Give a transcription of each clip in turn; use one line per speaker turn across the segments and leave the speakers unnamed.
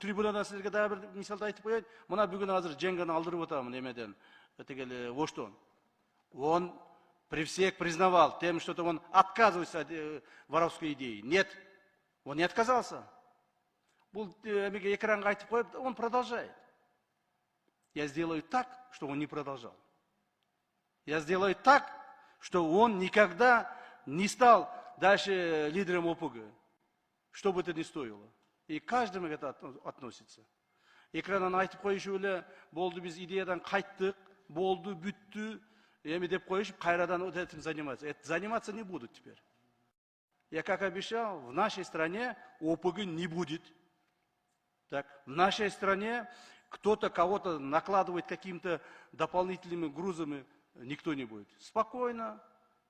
трибунадан сіздерге да бір мисалды айтып қояйын. Мына бүгін азыр Женганы алдырып отырамын емеден, тегелі Оштон. Он при всех признавал тем, что он отказывается от воровской идеи. Нет, он не отказался. Бұл экранға айтып қойып, он продолжает. Я сделаю так, что он не продолжал. Я сделаю так, что он никогда не стал дальше лидером ОПГ. Что бы это ни стоило. И каждому это относится. Экраннан айтып қойышы өлі, болды біз идеядан қайттық, болды, бүтті, эми деп қойышып, қайрадан вот этим заниматься. Это заниматься не будут теперь. Я как обещал, в нашей стране ОПГ не будет. Так, в нашей стране кто-то кого-то накладывает какими-то дополнительными грузами, никто не будет. Спокойно,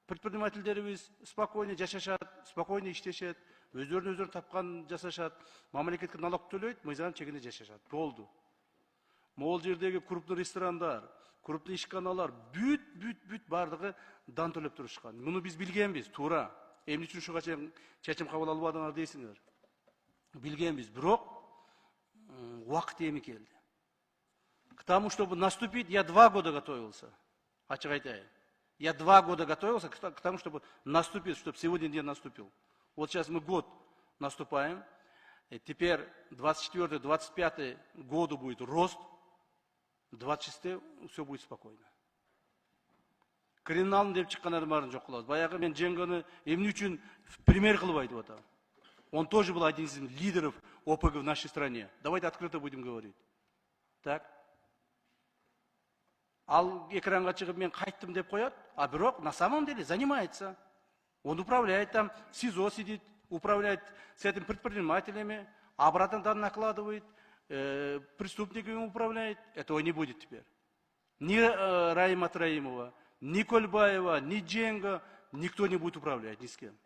предпринимательдерimiz спокойно жашашат, спокойно иштешет, өздөрүн тапкан жасашат, мамлекетке налог төлөйт, мыйзам чегинде жашашат. Болду. Могул жердеги крупный ресторандар, крупный ишканалар бүт бардыгы дан төлөп турушкан. Муну биз билгенбиз, туура. Эмне үчүн ушуга чечим кабыл албадыңар дейсиңер. Билгенбиз, бирок вакыт эми келди. К тому, чтобы наступить, я 2 года готовился. Ачык айтайын. Я 2 года готовился к тому, чтобы наступить, чтобы сегодня день наступил. Вот сейчас мы год наступаем. И теперь 24-25 году будет рост. 26 все будет спокойно. Криминалын деп чыккан адамдардын жок кылабыз. Баягы мен Женганы эмне үчүн пример кылып айтып атам. Он тоже был один из лидеров ОПГ в нашей стране. Давайте открыто будем говорить. Так. Ал экранга чыгып мен кайттым деп коет, а бирок на самом деле занимается. Он управляет там, в СИЗО сидит, управляет с этим предпринимателями, обратно там накладывает, преступниками управляет. Этого не будет теперь. Ни Раима Троимова, ни Кольбаева, ни Дженга, никто не будет управлять ни с кем.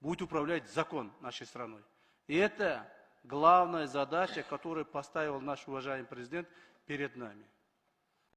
Будет управлять закон нашей страной. И это главная задача, которую поставил наш уважаемый президент перед нами.